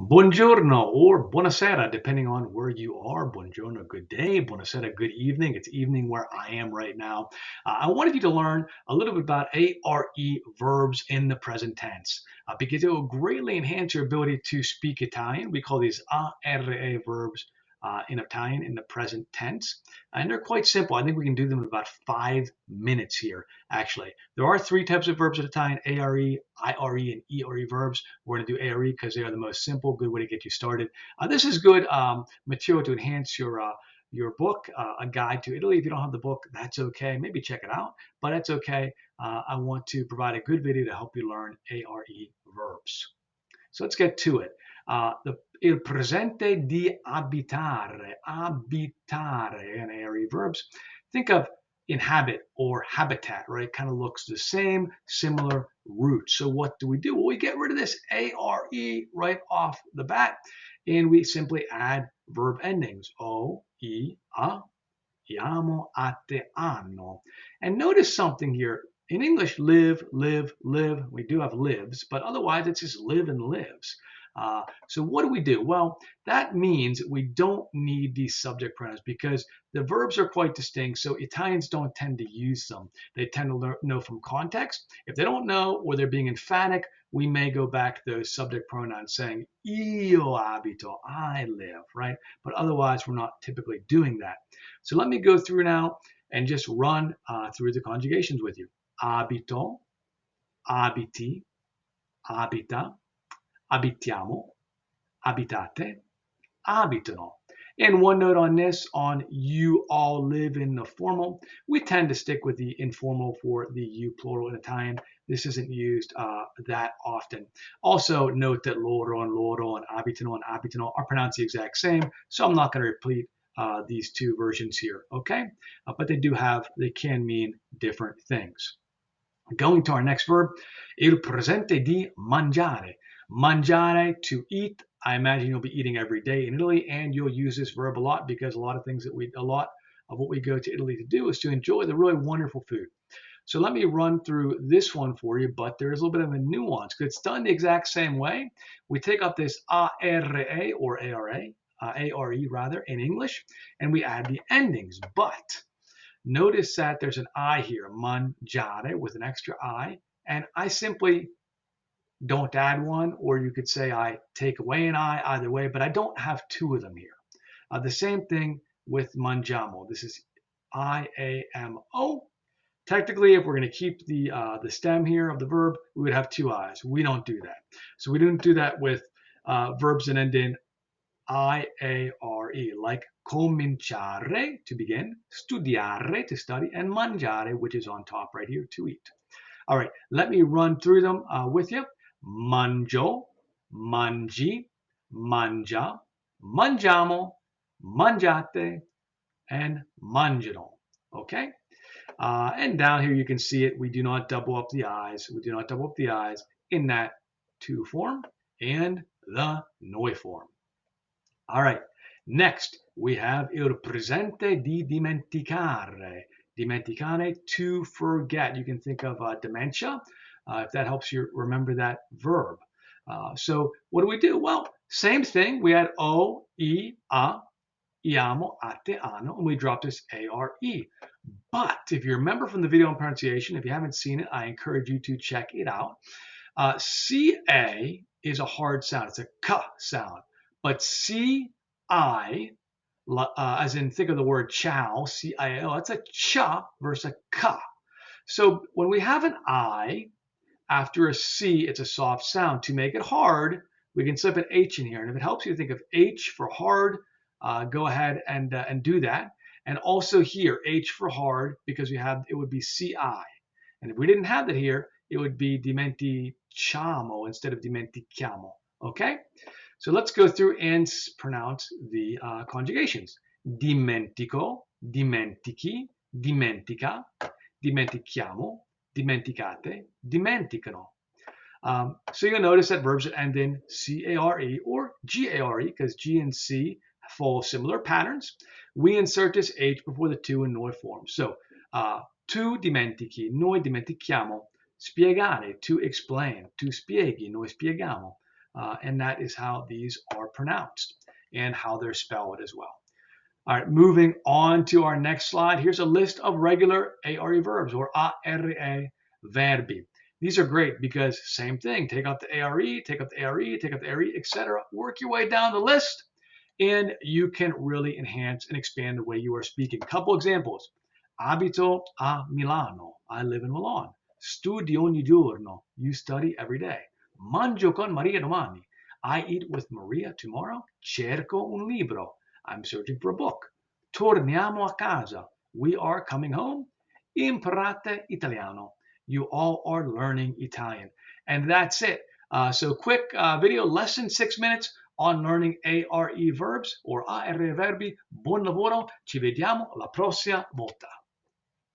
Buongiorno or buonasera, depending on where you are. Buongiorno, good day. Buonasera, good evening. It's evening where I am right now. I wanted you to learn a little bit about ARE verbs in the present tense because it will greatly enhance your ability to speak Italian. We call these ARE verbs in Italian in the present tense. And they're quite simple. I think we can do them in about 5 minutes here, actually. There are three types of verbs in Italian: ARE, IRE, and ERE verbs. We're going to do ARE because they are the most simple, good way to get you started. This is good material to enhance your book, a guide to Italy. If you don't have the book, that's okay. Maybe check it out, but that's okay. I want to provide a good video to help you learn ARE verbs. So let's get to it. Il presente di abitare, abitare, and ARE verbs. Think of inhabit or habitat, right? Kind of looks the same, similar roots. So what do? Well, we get rid of this ARE right off the bat, and we simply add verb endings. O, I, a, iamo, ate, anno. And notice something here. In English, live, live, live. We do have lives, but otherwise it's just live and lives. So what do? Well, that means we don't need these subject pronouns because the verbs are quite distinct. So Italians don't tend to use them. They tend to know from context. If they don't know or they're being emphatic, we may go back to those subject pronouns saying io abito, I live, right? But otherwise, we're not typically doing that. So let me go through now and just run through the conjugations with you. Abito, abiti, abita, abitiamo, abitate, abitano. And one note on this, on you all live in the formal, we tend to stick with the informal for the you plural in Italian. This isn't used that often. Also note that loro and abitano are pronounced the exact same, so I'm not going to repeat these two versions here, okay? But they can mean different things. Going to our next verb, il presente di mangiare. Mangiare, to eat. I imagine you'll be eating every day in Italy, and you'll use this verb a lot because a lot of what we go to Italy to do is to enjoy the really wonderful food. So let me run through this one for you, but there is a little bit of a nuance because it's done the exact same way. We take up this ARA or ARA, ARE rather, in English, and we add the endings. But notice that there's an I here, mangiare, with an extra I, and I simply don't add one, or you could say I take away an I, either way, but I don't have two of them here. The same thing with mangiamo. This is I-A-M-O. Technically, if we're going to keep the stem here of the verb, we would have two I's. We don't do that. So we don't do that with verbs that end in I-A-R-E, like cominciare, to begin, studiare, to study, and mangiare, which is on top right here, to eat. All right, let me run through them with you. Mangio, mangi, mangia, mangiamo, mangiate, and mangiano. Okay? And down here you can see it. We do not double up the I's. We do not double up the I's in that to form and the noi form. All right. Next, we have il presente di dimenticare. Dimenticare, to forget. You can think of dementia, if that helps you remember that verb. So what do? Well, same thing. We had o, I, a, iamo, ate, ano, and we dropped this ARE. But if you remember from the video on pronunciation, if you haven't seen it, I encourage you to check it out. CA is a hard sound. It's a K sound. But CI, as in think of the word chow, CIO, that's a ch versus a K. So when we have an I after a C, it's a soft sound. To make it hard, we can slip an H in here. And if it helps you think of H for hard, go ahead and do that. And also here, H for hard, because it would be CI. And if we didn't have that here, it would be dimenticamo instead of dimentichiamo. Okay? So let's go through and pronounce the conjugations. Dimentico, dimentichi, dimentica, dimentichiamo, dimenticate, dimenticano. So you'll notice that verbs that end in C-A-R-E or G-A-R-E, because G and C follow similar patterns. We insert this H before the to in noi form. So, tu dimentichi, noi dimentichiamo. Spiegare, to explain. Tu spieghi, noi spieghiamo. And that is how these are pronounced and how they're spelled as well. All right, moving on to our next slide. Here's a list of regular ARE verbs, or ARE verbi. These are great because same thing, take out the ARE, take out the ARE, take out the ARE, etc. Work your way down the list and you can really enhance and expand the way you are speaking. Couple examples. Abito a Milano. I live in Milan. Studio ogni giorno. You study every day. Mangio con Maria domani. I eat with Maria tomorrow. Cerco un libro. I'm searching for a book. Torniamo a casa. We are coming home. Imparate italiano. You all are learning Italian. And that's it. So quick video, less than 6 minutes on learning ARE verbs or ARE verbi. Buon lavoro. Ci vediamo la prossima volta.